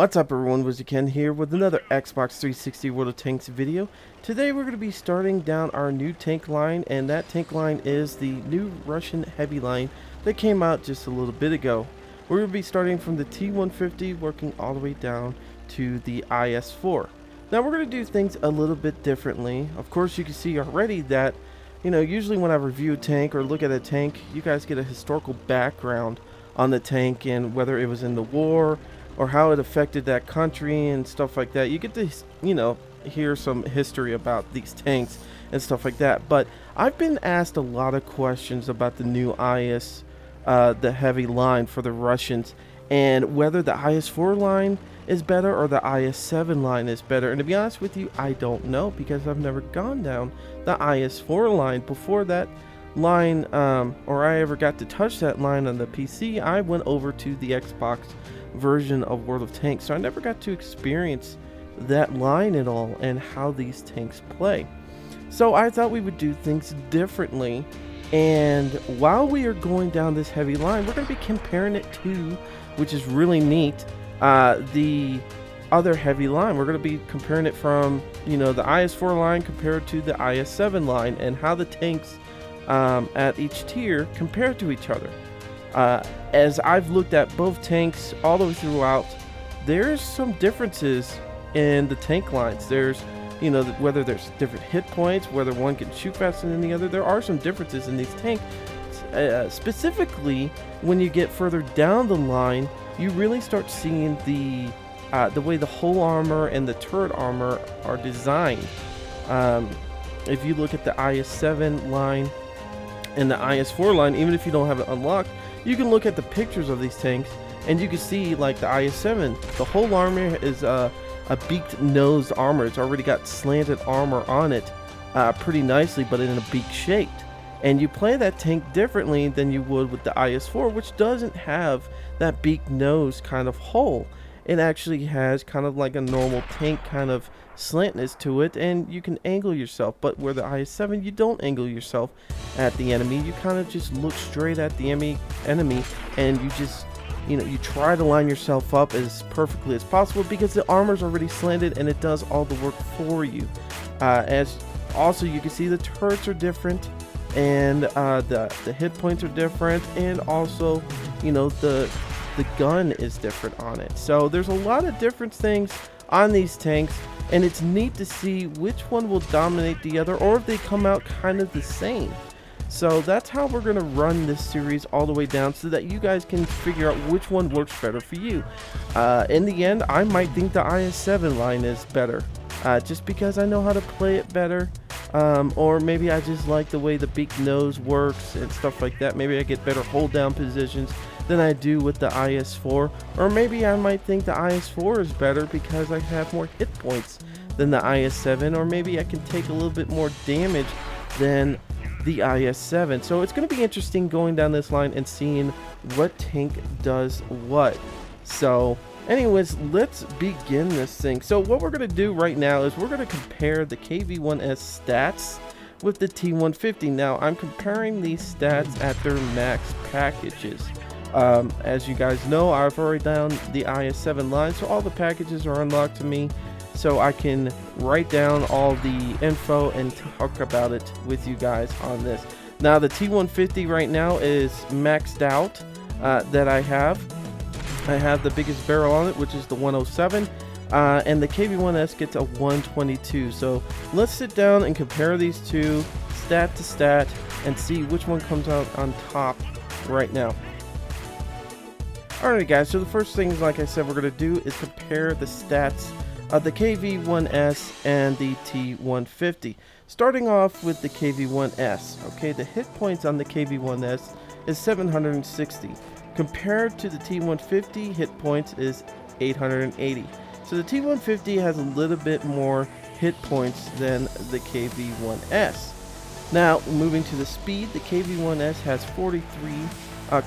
What's up everyone, WizardKen here with another Xbox 360 World of Tanks video. Today we're going to be starting down our new tank line, and that tank line is the new Russian heavy line that came out just a little bit ago. We're going to be starting from the T-150 working all the way down to the IS-4. Now we're going to do things a little bit differently. Of course you can see already that, usually when I review a tank or look at a tank, you guys get a historical background on the tank and whether it was in the war or how it affected that country and stuff like that. You get to, hear some history about these tanks and stuff like that. But I've been asked a lot of questions about the new IS, the heavy line for the Russians, and whether the IS-4 line is better or the IS-7 line is better. And to be honest with you, I don't know, because I've never gone down the IS-4 line. Before that line, or I ever got to touch that line on the PC, I went over to the Xbox version of World of Tanks, so I never got to experience that line at all and how these tanks play. So I thought we would do things differently, and while we are going down this heavy line, we're going to be comparing it to, which is really neat, the other heavy line. We're going to be comparing it from, the IS-4 line compared to the IS-7 line, and how the tanks at each tier compare to each other. As I've looked at both tanks all the way throughout, there's some differences in the tank lines. There's, whether there's different hit points, whether one can shoot faster than the other, there are some differences in these tanks. Specifically, when you get further down the line, you really start seeing the way the hull armor and the turret armor are designed. If you look at the IS-7 line and the IS-4 line, even if you don't have it unlocked, you can look at the pictures of these tanks and you can see, like the IS-7, the whole armor is a beaked nose armor. It's already got slanted armor on it pretty nicely, but in a beak shaped. And you play that tank differently than you would with the IS-4, which doesn't have that beak nose kind of hull. It actually has kind of like a normal tank kind of slantness to it, and you can angle yourself. But where the IS-7, you don't angle yourself at the enemy. You kind of just look straight at the enemy, and you just, you try to line yourself up as perfectly as possible, because the armor's already slanted and it does all the work for you. As also you can see the turrets are different, and the hit points are different, and also, the gun is different on it. So there's a lot of different things on these tanks, and it's neat to see which one will dominate the other, or if they come out kind of the same. So that's how we're going to run this series all the way down, so that you guys can figure out which one works better for you. In the end, I might think the IS-7 line is better, just because I know how to play it better. Or maybe I just like the way the beak nose works and stuff like that. Maybe I get better hold down positions than I do with the IS-4. Or maybe I might think the IS-4 is better because I have more hit points than the IS-7. Or maybe I can take a little bit more damage than the IS-7. So it's going to be interesting going down this line and seeing what tank does what. So anyways, let's begin this thing. So what we're going to do right now is we're going to compare the KV-1S stats with the T-150. Now, I'm comparing these stats at their max packages. As you guys know, I've already done the IS-7 line, so all the packages are unlocked to me, so I can write down all the info and talk about it with you guys on this. Now, the T-150 right now is maxed out that I have. I have the biggest barrel on it, which is the 107, and the KV-1S gets a 122. So let's sit down and compare these two stat to stat and see which one comes out on top right now. Alright guys, so the first thing, like I said, we're going to do is compare the stats of the KV-1S and the T-150. Starting off with the KV-1S, okay, the hit points on the KV-1S is 760. Compared to the T-150, hit points is 880. So the T-150 has a little bit more hit points than the KV-1S. Now, moving to the speed, the KV-1S has 43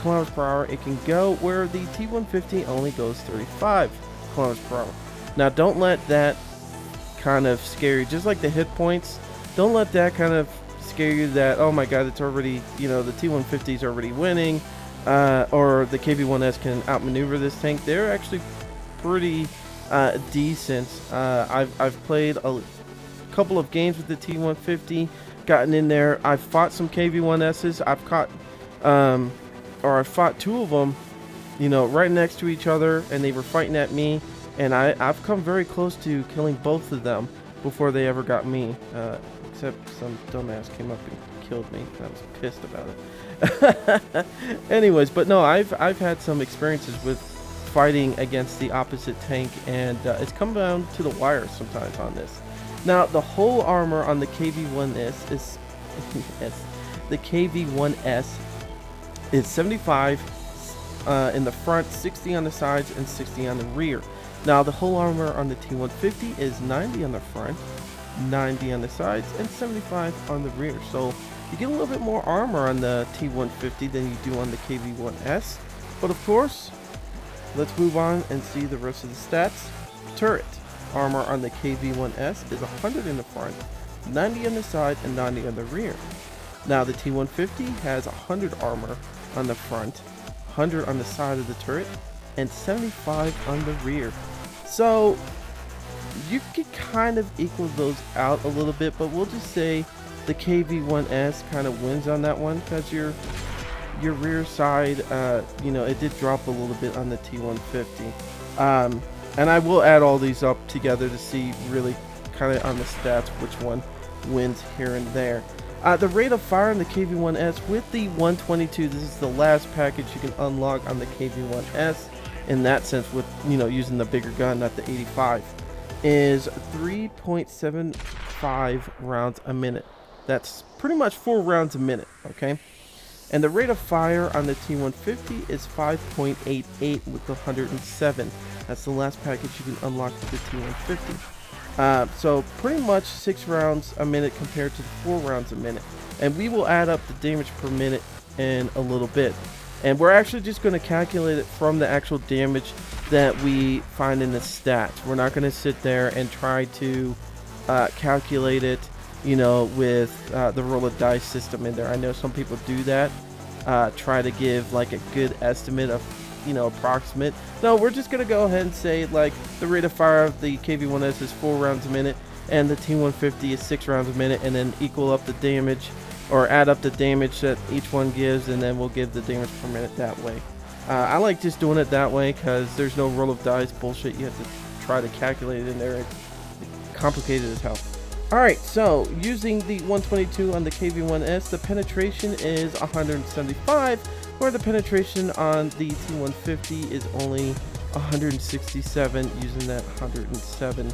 kilometers per hour it can go, where the T-150 only goes 35 kilometers per hour. Now, don't let that kind of scare you. Just like the hit points, don't let that kind of scare you that, oh my god, it's already, the T-150 is already winning. Or the KV-1S can outmaneuver this tank. They're actually pretty decent. I've played a couple of games with the T-150, gotten in there. I've fought some KV-1Ss. I've caught, or I fought two of them, you know, right next to each other, and they were fighting at me, and I've come very close to killing both of them before they ever got me, except some dumbass came up and killed me. I was pissed about it. Anyways, but no, I've had some experiences with fighting against the opposite tank, and it's come down to the wire sometimes on this. Now, the whole armor on the KV-1S is the KV-1S is 75 in the front, 60 on the sides, and 60 on the rear. Now, the whole armor on the T-150 is 90 on the front, 90 on the sides, and 75 on the rear. So you get a little bit more armor on the T-150 than you do on the KV-1S. But of course, let's move on and see the rest of the stats. Turret armor on the KV-1S is 100 in the front, 90 on the side, and 90 on the rear. Now, the T-150 has 100 armor on the front, 100 on the side of the turret, and 75 on the rear. So you could kind of equal those out a little bit, but we'll just say the KV-1S kind of wins on that one, because your rear side, you know, it did drop a little bit on the T-150. And I will add all these up together to see really kind of on the stats which one wins here and there. The rate of fire on the KV-1S with the 122, this is the last package you can unlock on the KV-1S in that sense, with, you know, using the bigger gun, not the 85, is 3.75 rounds a minute. That's pretty much 4 rounds a minute, okay? And the rate of fire on the T-150 is 5.88 with the 107. That's the last package you can unlock with the T-150. So pretty much 6 rounds a minute compared to the 4 rounds a minute. And we will add up the damage per minute in a little bit. And we're actually just going to calculate it from the actual damage that we find in the stats. We're not going to sit there and try to calculate it, you know, with the roll of dice system in there. I know some people do that, try to give like a good estimate of, you know, approximate. No, we're just going to go ahead and say like the rate of fire of the KV-1S is 4 rounds a minute, and the T-150 is 6 rounds a minute, and then equal up the damage, or add up the damage that each one gives, and then we'll give the damage per minute that way. I like just doing it that way because there's no roll of dice bullshit you have to try to calculate it in there. It's complicated as hell. Alright, so using the 122 on the KV-1S, the penetration is 175, where the penetration on the T-150 is only 167 using that 107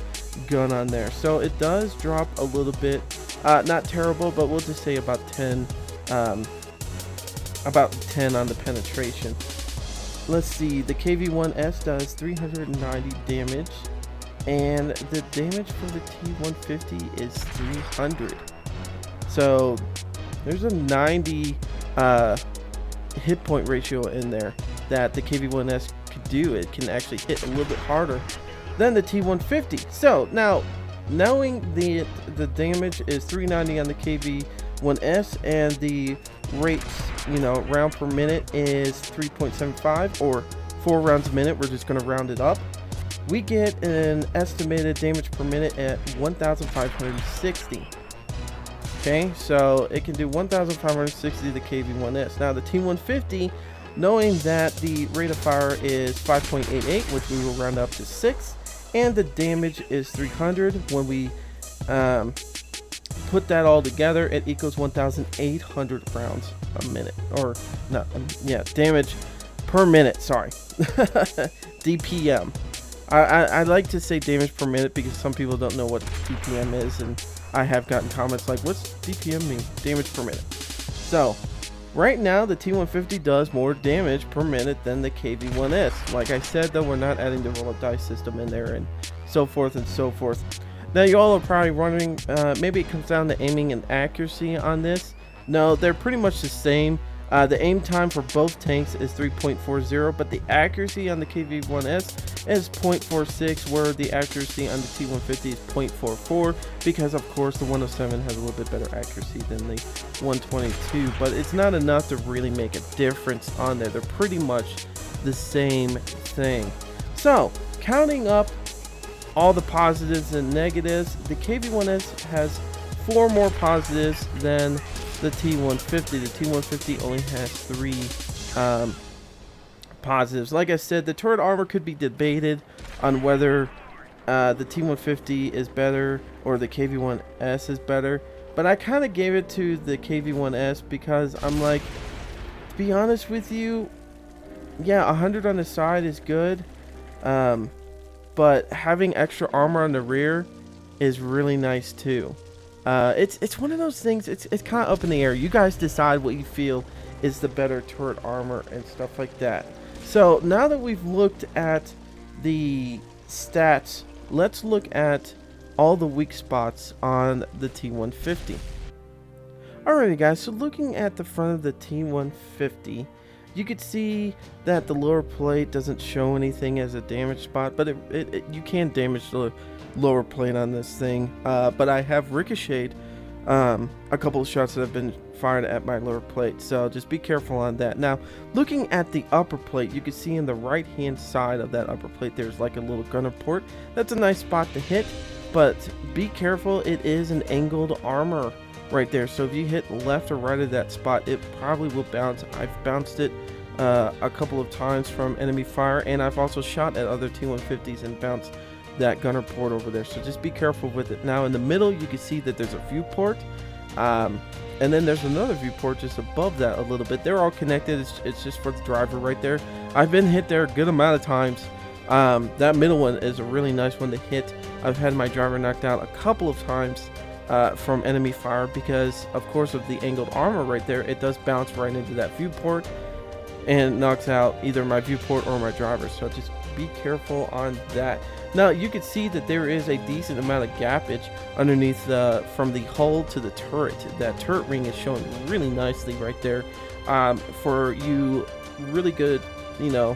gun on there. So it does drop a little bit. Not terrible, but we'll just say about 10 on the penetration. Let's see, the KV-1S does 390 damage, and the damage for the T-150 is 300. So there's a 90 hit point ratio in there that the KV-1S could do. It can actually hit a little bit harder than the T-150. So now, knowing the damage is 390 on the KV-1S and the rate, you know, round per minute is 3.75 or 4 rounds a minute, we're just going to round it up. We get an estimated damage per minute at 1,560. Okay, so it can do 1,560 the KV-1S. Now the T-150, knowing that the rate of fire is 5.88, which we will round up to 6, and the damage is 300, when we put that all together, it equals 1,800 rounds a minute, or not, yeah, damage per minute, sorry. DPM. I like to say damage per minute because some people don't know what DPM is, and I have gotten comments like, what's DPM mean? Damage per minute. So right now the T-150 does more damage per minute than the KV-1S. Like I said, though, we're not adding the roll of dice system in there and so forth and so forth. Now you all are probably wondering, maybe it comes down to aiming and accuracy on this. No, they're pretty much the same. The aim time for both tanks is 3.40, but the accuracy on the KV-1S is 0.46, where the accuracy on the T-150 is 0.44, because of course the 107 has a little bit better accuracy than the 122, but it's not enough to really make a difference on there. They're pretty much the same thing. So counting up all the positives and negatives, the KV-1S has 4 more positives than the T-150. The T-150 only has 3 positives. Like I said, the turret armor could be debated on whether the T-150 is better or the KV-1S is better, but I kind of gave it to the KV-1S because I'm like, to be honest with you, yeah, 100 on the side is good, but having extra armor on the rear is really nice too. It's one of those things, it's kind of up in the air. You guys decide what you feel is the better turret armor and stuff like that. So now that we've looked at the stats, let's look at all the weak spots on the T-150. Alrighty guys, so looking at the front of the T-150, you could see that the lower plate doesn't show anything as a damage spot, but you can damage the lower plate on this thing. But I have ricocheted a couple of shots that have been fired at my lower plate, so just be careful on that. Now, looking at the upper plate, you can see in the right hand side of that upper plate there's like a little gunner port. That's a nice spot to hit, but be careful, it is an angled armor right there, so if you hit left or right of that spot, it probably will bounce. I've bounced it a couple of times from enemy fire, and I've also shot at other T-150s and bounced that gunner port over there, so just be careful with it. Now in the middle you can see that there's a viewport, and then there's another viewport just above that a little bit. They're all connected. It's just for the driver right there. I've been hit there a good amount of times. That middle one is a really nice one to hit. I've had my driver knocked out a couple of times from enemy fire because of course of the angled armor right there, it does bounce right into that viewport and knocks out either my viewport or my driver, so just be careful on that. Now you can see that there is a decent amount of gappage underneath from the hull to the turret. That turret ring is showing really nicely right there. For you really good, you know,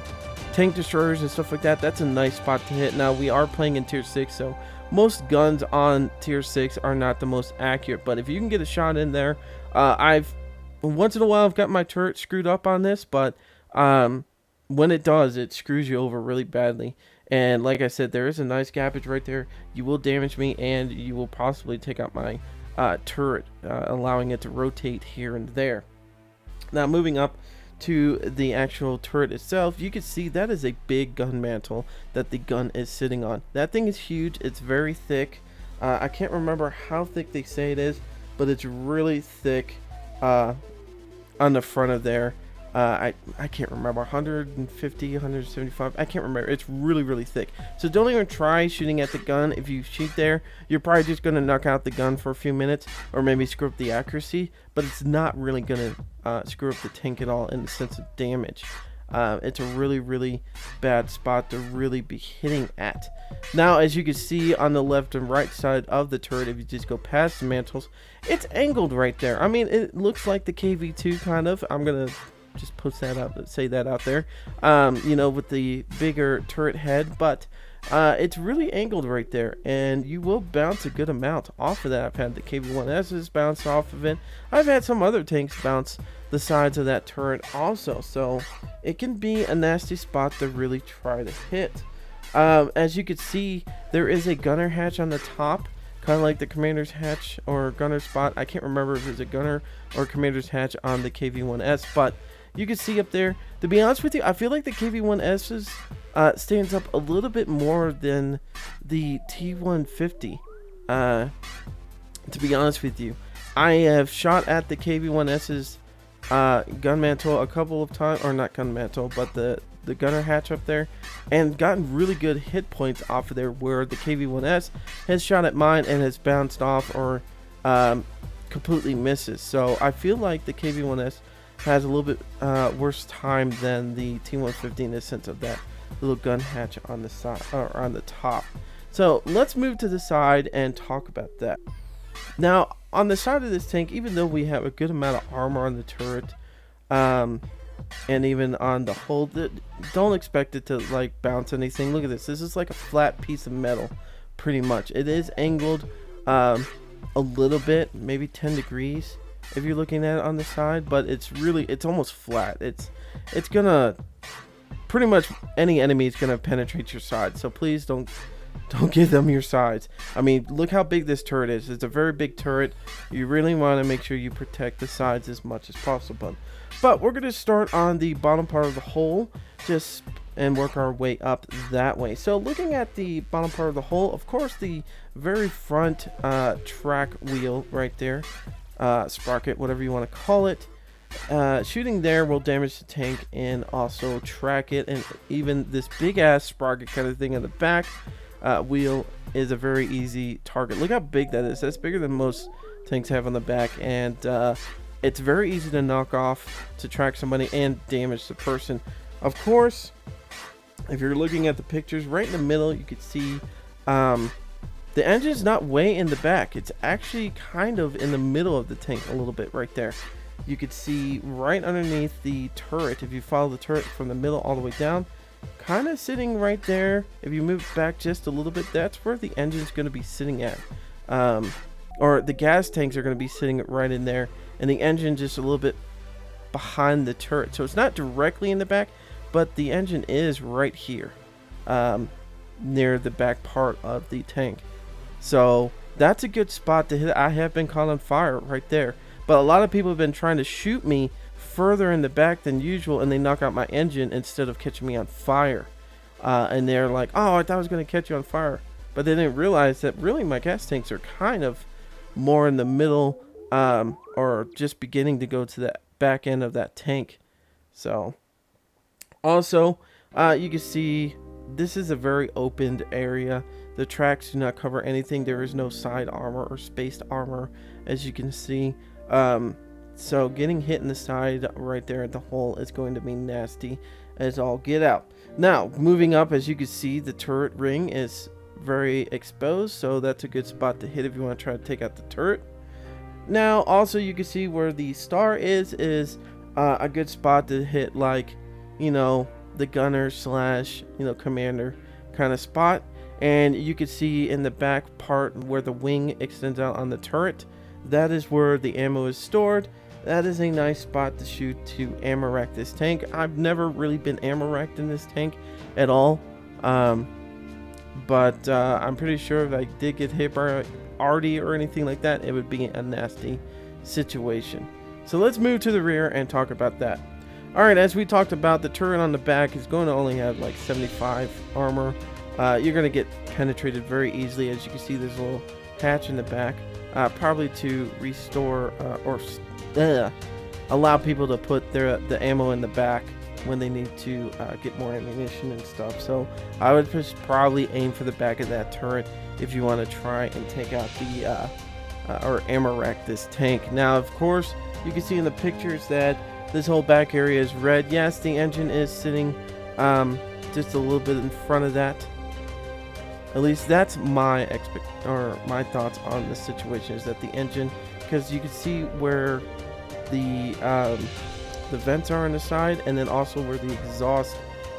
tank destroyers and stuff like that, that's a nice spot to hit. Now we are playing in tier 6, so most guns on tier 6 are not the most accurate, but if you can get a shot in there, once in a while I've got my turret screwed up on this, but when it does, it screws you over really badly. And like I said, there is a nice gappage right there. You will damage me, and you will possibly take out my turret, allowing it to rotate here and there. Now moving up to the actual turret itself, you can see that is a big gun mantle that the gun is sitting on. That thing is huge. It's very thick. I can't remember how thick they say it is, but it's really thick on the front of there. I can't remember, 150, 175, I can't remember. It's really, really thick. So don't even try shooting at the gun. If you shoot there, you're probably just going to knock out the gun for a few minutes, or maybe screw up the accuracy, but it's not really going to screw up the tank at all in the sense of damage. It's a really, really bad spot to really be hitting at. Now, as you can see on the left and right side of the turret, if you just go past the mantles, it's angled right there. I mean, it looks like the KV-2 kind of. I'm going to just post that out, say that out there, you know, with the bigger turret head, but it's really angled right there, and you will bounce a good amount off of that. I've had the KV-1S's bounce off of it. I've had some other tanks bounce the sides of that turret also, so it can be a nasty spot to really try to hit. As you can see, there is a gunner hatch on the top, kind of like the commander's hatch or gunner spot. I can't remember if it's a gunner or commander's hatch on the KV-1S, but you can see up there, to be honest with you, I feel like the KV-1S's stands up a little bit more than the T-150. To be honest with you, I have shot at the KV-1S's gun mantle a couple of times, or not gun mantle, but the gunner hatch up there, and gotten really good hit points off of there, where the KV-1S has shot at mine and has bounced off or completely misses. So I feel like the KV-1S has a little bit worse time than the T-150 in the sense of that little gun hatch on the side or on the top. So let's move to the side and talk about that. Now on the side of this tank, even though we have a good amount of armor on the turret, and even on the hull, don't expect it to like bounce anything. Look at this. This is like a flat piece of metal, pretty much. It is angled a little bit, maybe 10 degrees. If you're looking at it on the side, but it's almost flat. It's gonna pretty much any enemy is gonna penetrate your side. So please don't give them your sides. I mean, look how big this turret is. It's a very big turret. You really want to make sure you protect the sides as much as possible. But we're going to start on the bottom part of the hull, and work our way up that way. So looking at the bottom part of the hull, of course, the very front track wheel right there, sprocket, whatever you want to call it, shooting there will damage the tank and also track it. And even this big ass sprocket kind of thing in the back wheel is a very easy target. Look how big that is. That's bigger than most tanks have on the back, and it's very easy to knock off to track somebody and damage the person. Of course, if you're looking at the pictures right in the middle, you can see the engine's not way in the back. It's actually kind of in the middle of the tank a little bit right there. You could see right underneath the turret, if you follow the turret from the middle all the way down, kind of sitting right there. If you move back just a little bit, that's where the engine's going to be sitting at, or the gas tanks are going to be sitting right in there, and the engine just a little bit behind the turret. So it's not directly in the back, but the engine is right here, near the back part of the tank. So that's a good spot to hit. I have been caught on fire right there, but a lot of people have been trying to shoot me further in the back than usual, and they knock out my engine instead of catching me on fire. And they're like, oh, I thought I was going to catch you on fire, but they didn't realize that really my gas tanks are kind of more in the middle, or just beginning to go to the back end of that tank. So also, you can see this is a very opened area. The tracks do not cover anything. There is no side armor or spaced armor, as you can see. So getting hit in the side right there at the hull is going to be nasty as all get out. Now, moving up, as you can see, the turret ring is very exposed, so that's a good spot to hit if you want to try to take out the turret. Now, also, you can see where the star is a good spot to hit, like, you know, the gunner slash, you know, commander kind of spot. And you can see in the back part where the wing extends out on the turret, that is where the ammo is stored. That is a nice spot to shoot to ammo rack this tank. I've never really been ammo racked in this tank at all, but I'm pretty sure if I did get hit by Artie or anything like that, it would be a nasty situation. So let's move to the rear and talk about that. Alright, as we talked about, the turret on the back is going to only have like 75 armor. You're going to get penetrated very easily. As you can see, there's a little hatch in the back, probably to restore or allow people to put the ammo in the back when they need to get more ammunition and stuff. So I would just probably aim for the back of that turret if you want to try and take out the or ammo rack this tank. Now, of course, you can see in the pictures that this whole back area is red. Yes, the engine is sitting just a little bit in front of that. At least that's my my thoughts on the situation, is that the engine, because you can see where the vents are on the side, and then also where the exhaust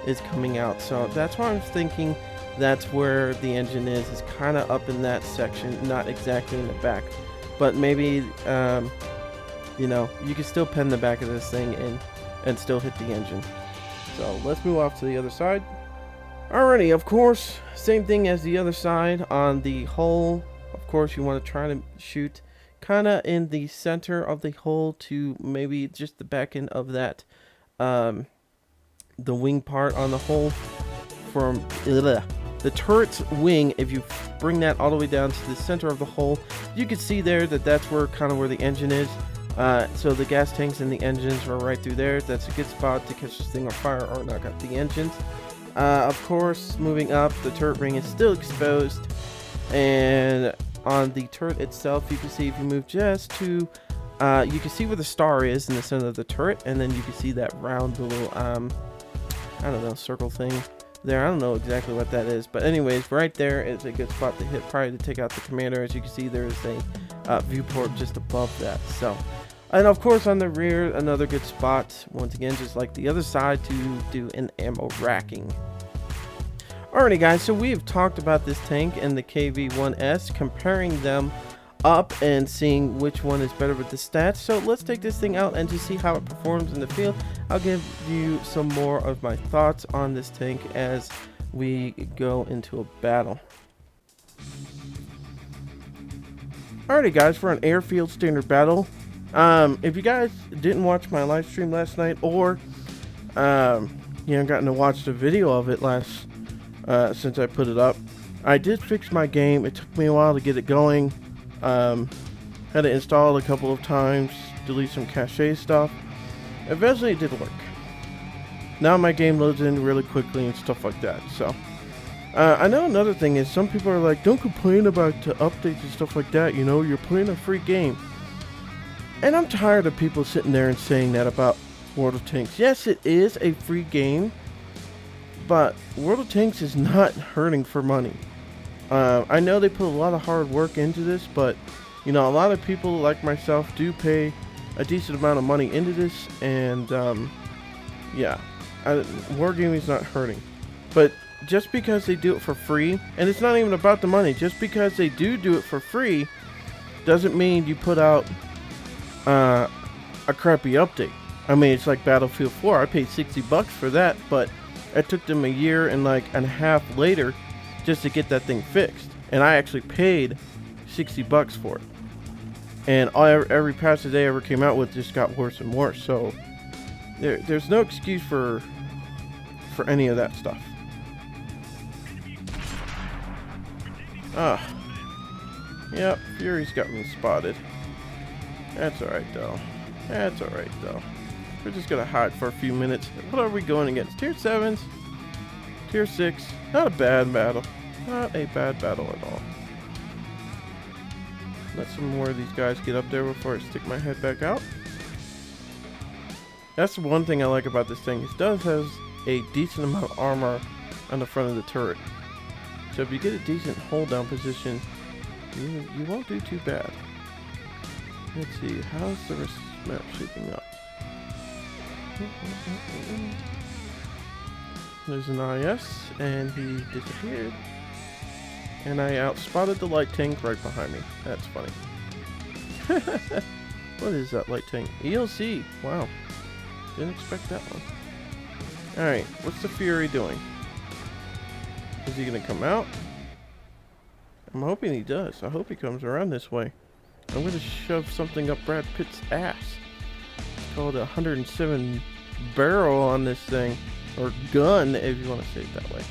is coming out. So that's why I'm thinking that's where the engine is kind of up in that section, not exactly in the back, but maybe you know, you can still pen the back of this thing and still hit the engine. So let's move off to the other side. Alrighty, of course, same thing as the other side on the hull. Of course, you want to try to shoot kind of in the center of the hull to maybe just the back end of that, the wing part on the hull from the turret's wing. If you bring that all the way down to the center of the hull, you can see there that that's where kind of where the engine is. So the gas tanks and the engines are right through there. That's a good spot to catch this thing on fire or knock out the engines. Of course, moving up, the turret ring is still exposed, and on the turret itself, you can see if you move just to, you can see where the star is in the center of the turret, and then you can see that round little, I don't know, circle thing there. I don't know exactly what that is, but anyways, right there is a good spot to hit, probably to take out the commander. As you can see, there is a viewport just above that. So, and of course on the rear, another good spot, once again, just like the other side, to do an ammo racking. Alrighty guys, so we've talked about this tank and the KV-1S, comparing them up and seeing which one is better with the stats. So let's take this thing out and to see how it performs in the field. I'll give you some more of my thoughts on this tank as we go into a battle. Alrighty guys, for an airfield standard battle. If you guys didn't watch my live stream last night, or gotten to watch the video of it last since I put it up, I did fix my game. It took me a while to get it going. Had to install it a couple of times, delete some cache stuff. Eventually it did work. Now my game loads in really quickly and stuff like that. So I know another thing is some people are like, don't complain about the updates and stuff like that, you know, you're playing a free game. And I'm tired of people sitting there and saying that about World of Tanks. Yes, it is a free game, but World of Tanks is not hurting for money. I know they put a lot of hard work into this, but you know, a lot of people like myself do pay a decent amount of money into this, and Wargaming is not hurting. But just because they do it for free, and it's not even about the money, just because they do it for free doesn't mean you put out a crappy update. I mean, it's like Battlefield 4. I paid $60 for that, but it took them a year and like a half later just to get that thing fixed, and I actually paid $60 for it. And every patch that they ever came out with just got worse and worse. So there's no excuse for any of that stuff. Yep, Fury's got me spotted. That's alright though. That's alright though. We're just gonna hide for a few minutes. What are we going against? Tier 7s? Tier 6? Not a bad battle. Not a bad battle at all. Let some more of these guys get up there before I stick my head back out. That's the one thing I like about this thing. It does have a decent amount of armor on the front of the turret. So if you get a decent hold down position, you won't do too bad. Let's see, how's the rest of the map shaping up? There's an IS, and he disappeared. And I outspotted the light tank right behind me. That's funny. What is that light tank? ELC. Wow. Didn't expect that one. Alright, what's the Fury doing? Is he going to come out? I'm hoping he does. I hope he comes around this way. I'm going to shove something up Brad Pitt's ass. It's called a 107 barrel on this thing. Or gun, if you want to say it that way.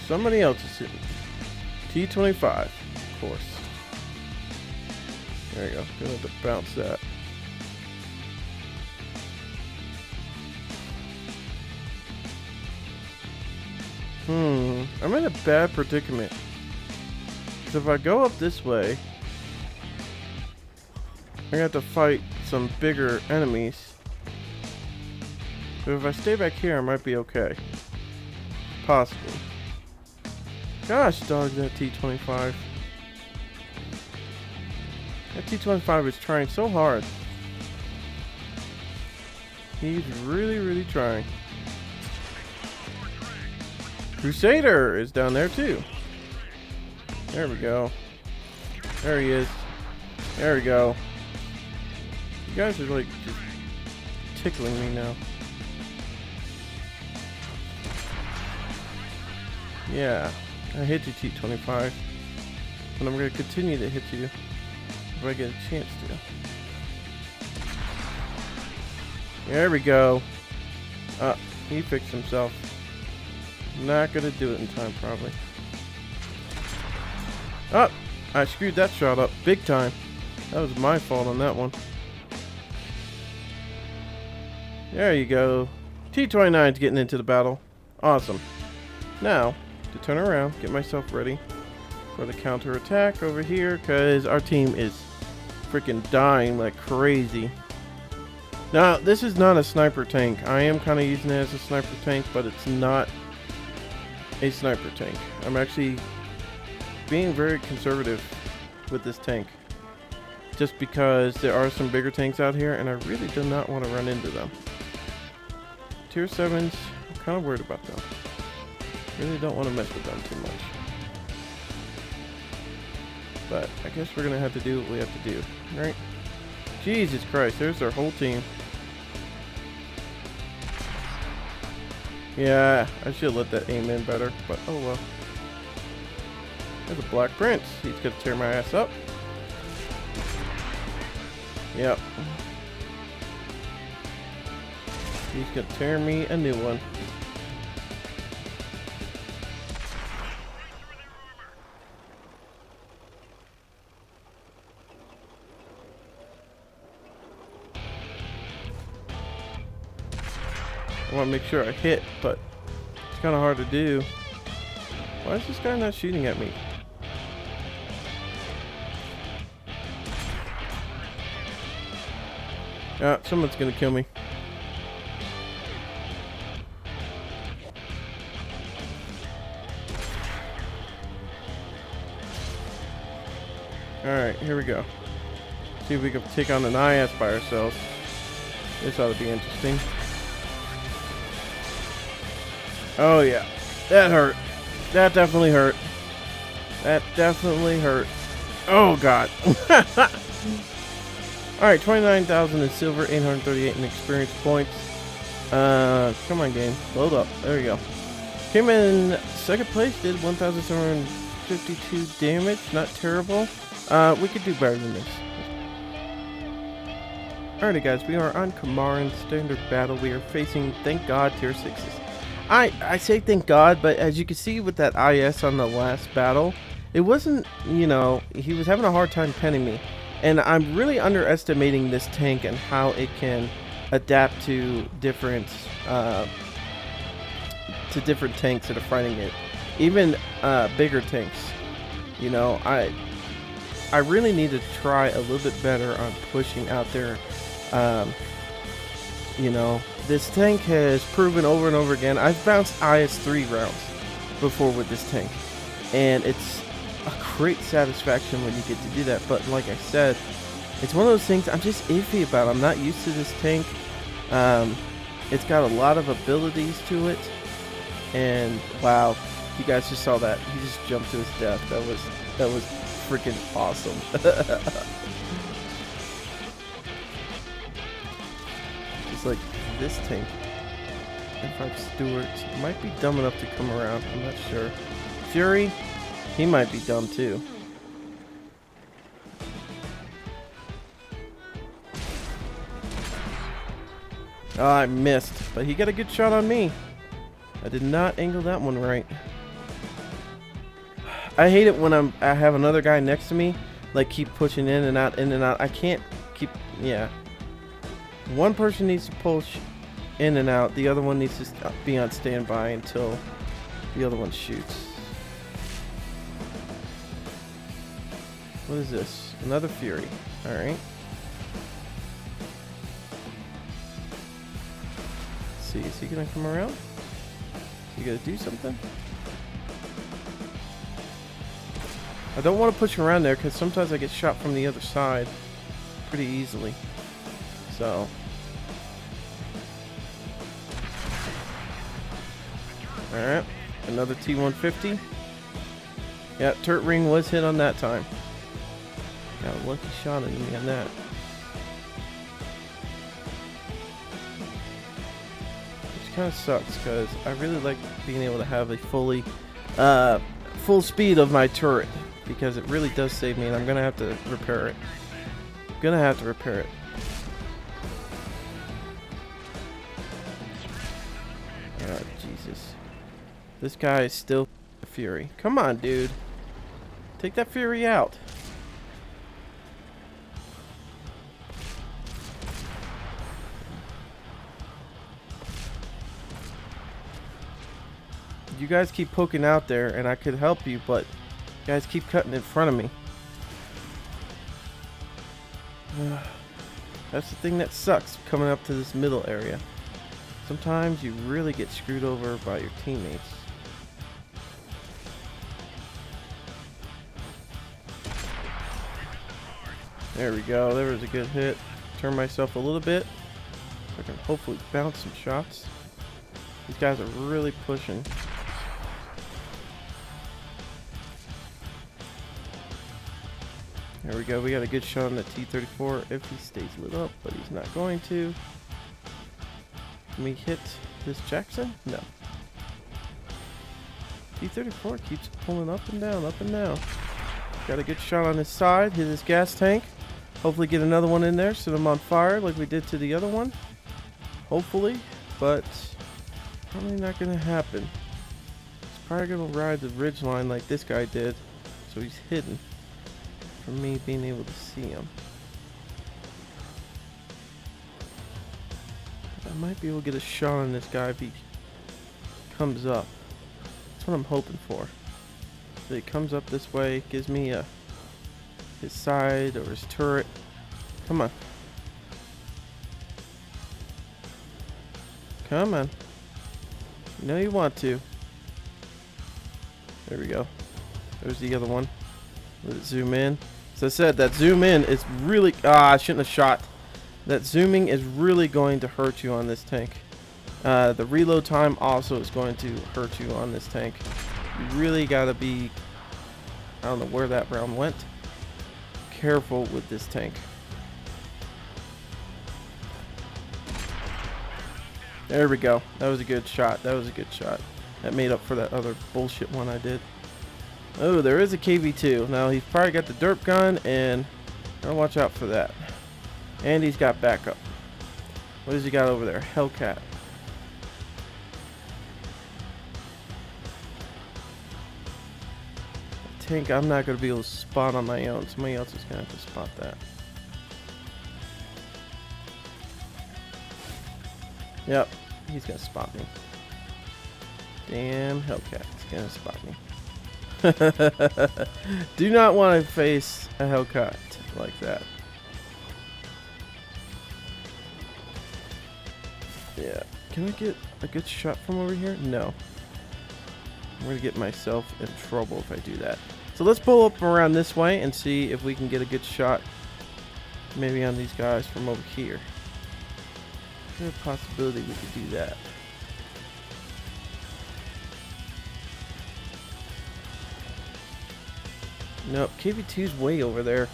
Somebody else is sitting. T-150, of course. There you go. Gonna have to bounce that. I'm in a bad predicament. Because if I go up this way, I'm gonna have to fight some bigger enemies. But if I stay back here, I might be okay. Possibly. Gosh, dog, that T-25. That T-25 is trying so hard. He's really, really trying. Crusader is down there too. There we go. There he is. There we go. You guys are like just tickling me now. Yeah. I hit you, T-25, and I'm going to continue to hit you if I get a chance to. There we go. He fixed himself. Not going to do it in time, probably. I screwed that shot up big time. That was my fault on that one. There you go. T-29's getting into the battle. Awesome. Now, to turn around, get myself ready for the counter attack over here, because our team is freaking dying like crazy. Now, this is not a sniper tank. I am kind of using it as a sniper tank, but it's not a sniper tank. I'm actually being very conservative with this tank, just because there are some bigger tanks out here, and I really do not want to run into them. tier 7s, I'm kind of worried about them. Really don't want to mess with them too much. But I guess we're gonna have to do what we have to do, right? Jesus Christ, there's our whole team. Yeah, I should have let that aim in better, but oh well. There's a Black Prince. He's gonna tear my ass up. Yep. He's gonna tear me a new one. I want to make sure I hit, but it's kind of hard to do. Why is this guy not shooting at me? Ah, someone's gonna kill me. Alright, here we go. See if we can take on an IS by ourselves. This ought to be interesting. Oh yeah, that hurt. That definitely hurt. That definitely hurt. Oh god. Alright, 29,000 in silver, 838 in experience points. Come on game, load up. There we go. Came in second place, did 1,752 damage. Not terrible. We could do better than this. Alrighty guys, we are on Kamaran Standard Battle. We are facing, thank god, tier 6s. I say thank god, but as you can see with that IS on the last battle, it wasn't, you know, he was having a hard time penning me. And I'm really underestimating this tank and how it can adapt to different tanks that are fighting it. Even bigger tanks. You know, I really need to try a little bit better on pushing out there. You know, this tank has proven over and over again. I've bounced IS-3 rounds before with this tank, and it's a great satisfaction when you get to do that. But like I said, it's one of those things I'm just iffy about. I'm not used to this tank. It's got a lot of abilities to it, and wow, you guys just saw that. He just jumped to his death. That was freaking awesome. Like this tank, M5 Stewart might be dumb enough to come around. I'm not sure. Fury, he might be dumb too. Oh, I missed, but he got a good shot on me. I did not angle that one right. I hate it when I have another guy next to me, like keep pushing in and out, in and out. I can't keep, yeah. One person needs to push in and out. The other one needs to be on standby until the other one shoots. What is this? Another Fury. Alright. Let's see. Is he going to come around? Is he going to do something? I don't want to push around there because sometimes I get shot from the other side pretty easily. So, alright, another T-150. Yeah, turret ring was hit on that time. Got a lucky shot at me on that. Which kind of sucks because I really like being able to have a fully, full speed of my turret because it really does save me, and I'm gonna have to repair it. Oh, Jesus. This guy is still a Fury. Come on, dude. Take that Fury out. You guys keep poking out there, and I could help you, but you guys keep cutting in front of me. That's the thing that sucks coming up to this middle area. Sometimes you really get screwed over by your teammates. There we go. There was a good hit. Turn myself a little bit so I can hopefully bounce some shots. These guys are really pushing. There we go. We got a good shot on the T-34 if he stays lit up, but he's not going to. Can we hit this Jackson? No. T-34 keeps pulling up and down, up and down. Got a good shot on his side. Hit his gas tank. Hopefully get another one in there. Set him on fire like we did to the other one. Hopefully. But probably not going to happen. He's probably going to ride the ridge line like this guy did. So he's hidden from me being able to see him. I might be able to get a shot on this guy if he comes up. That's what I'm hoping for. So he comes up this way, gives me his side or his turret. Come on. Come on. You know you want to. There we go. There's the other one. Let it zoom in. As I said, that zoom in is really... I shouldn't have shot. That zooming is really going to hurt you on this tank. The reload time also is going to hurt you on this tank. You really got to be... I don't know where that round went. Careful with this tank. There we go. That was a good shot. That was a good shot. That made up for that other bullshit one I did. Oh, there is a KV-2. Now, he's probably got the derp gun, and I'll watch out for that. And he's got backup. What does he got over there? Hellcat. Tank I'm not going to be able to spot on my own. Somebody else is going to have to spot that. Yep, he's going to spot me. Damn Hellcat, he's going to spot me. Do not want to face a Hellcat like that. Yeah, can I get a good shot from over here? No. I'm going to get myself in trouble if I do that. So let's pull up around this way and see if we can get a good shot maybe on these guys from over here. There's a possibility we could do that. Nope, KV-2's way over there.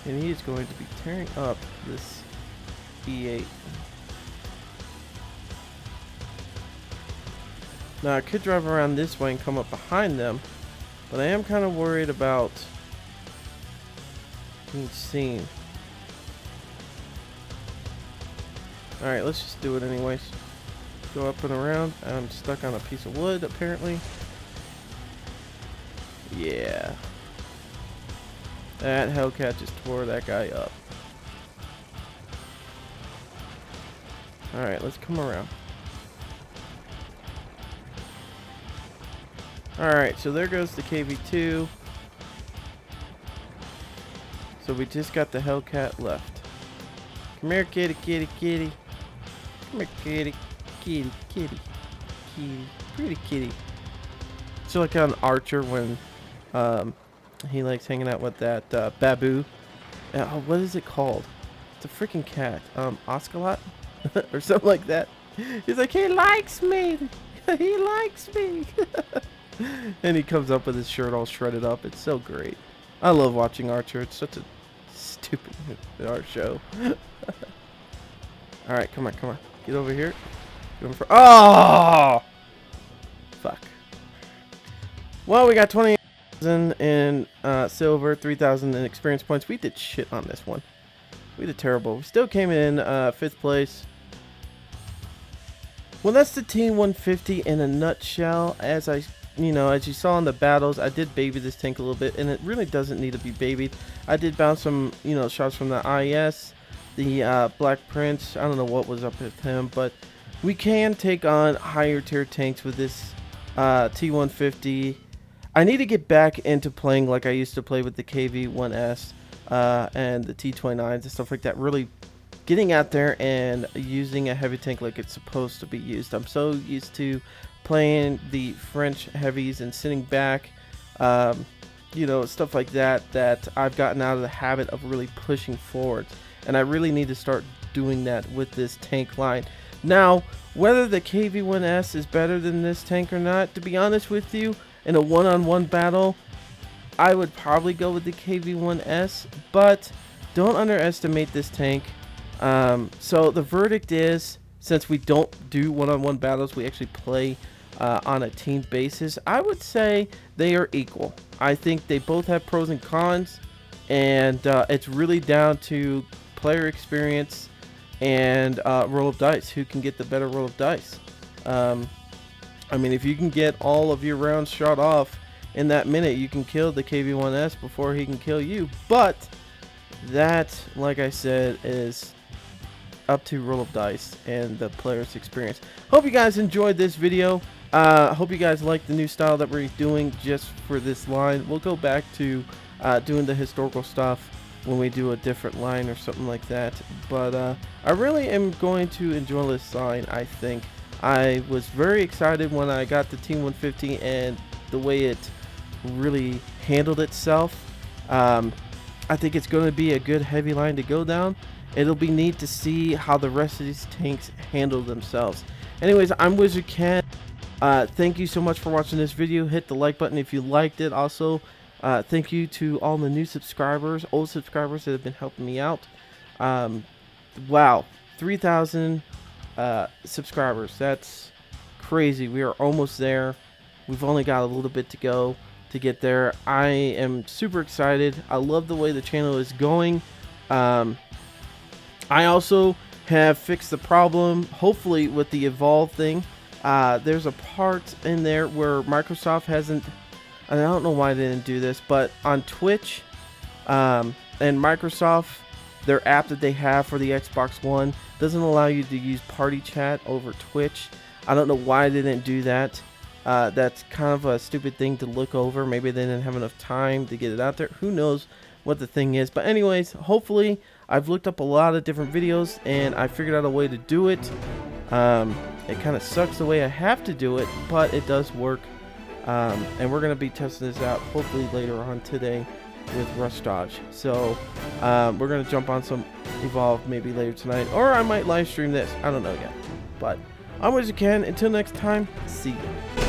And he is going to be tearing up this E8. Now I could drive around this way and come up behind them, but I am kind of worried about being seen. Alright, let's just do it anyways. Go up and around. I'm stuck on a piece of wood apparently. Yeah. That Hellcat just tore that guy up. Alright, let's come around. Alright, so there goes the KV-2. So we just got the Hellcat left. Come here, kitty, kitty, kitty. Come here, kitty, kitty, kitty, kitty. Pretty kitty. So like on Archer when he likes hanging out with that Babu. What is it called? It's a freaking cat. Ocelot? Or something like that. He's like, he likes me. He likes me. And he comes up with his shirt all shredded up. It's so great. I love watching Archer. It's such a stupid art show. Alright, come on, come on. Get over here. Get over for oh! Fuck. Well, we got 20,000 in silver, 3,000 in experience points. We did shit on this one. We did terrible. We still came in 5th place. Well, that's the T-150 in a nutshell. As you saw in the battles, I did baby this tank a little bit, and it really doesn't need to be babied. I did bounce some, shots from the IS, the Black Prince. I don't know what was up with him, but we can take on higher tier tanks with this T-150. I need to get back into playing like I used to play with the KV-1S and the T-29s and stuff like that. Really getting out there and using a heavy tank like it's supposed to be used. I'm so used to playing the French heavies and sitting back, stuff like that, that I've gotten out of the habit of really pushing forward. And I really need to start doing that with this tank line. Now, whether the KV-1S is better than this tank or not, to be honest with you, in a one-on-one battle, I would probably go with the KV-1S, but don't underestimate this tank. So the verdict is, since we don't do one-on-one battles, we actually play on a team basis, I would say they are equal. I think they both have pros and cons, and it's really down to player experience and roll of dice. Who can get the better roll of dice? I mean, if you can get all of your rounds shot off in that minute, you can kill the KV-1S before he can kill you. But that, like I said, is up to roll of dice and the player's experience. Hope you guys enjoyed this video. Hope you guys like the new style that we're doing just for this line. We'll go back to doing the historical stuff when we do a different line or something like that. But I really am going to enjoy this line, I think. I was very excited when I got the T-150 and the way it really handled itself. I think it's going to be a good heavy line to go down. It'll be neat to see how the rest of these tanks handle themselves. Anyways, I'm WizardKen. Thank you so much for watching this video. Hit the like button if you liked it. Also, thank you to all the new subscribers, old subscribers that have been helping me out. Wow, 3,000 subscribers. That's crazy. We are almost there. We've only got a little bit to go to get there. I am super excited. I love the way the channel is going. I also have fixed the problem, hopefully, with the evolve thing. There's a part in there where Microsoft hasn't, and I don't know why they didn't do this, but on Twitch and Microsoft, their app that they have for the Xbox One doesn't allow you to use party chat over Twitch. I don't know why they didn't do that. That's kind of a stupid thing to look over. Maybe they didn't have enough time to get it out there. Who knows what the thing is. But anyways, hopefully I've looked up a lot of different videos and I figured out a way to do it. It kind of sucks the way I have to do it, but it does work. And we're going to be testing this out hopefully later on today with Rush Dodge. So we're going to jump on some Evolve maybe later tonight, or I might live stream this. I don't know yet. But I'm WizardKen. Until next time, see you.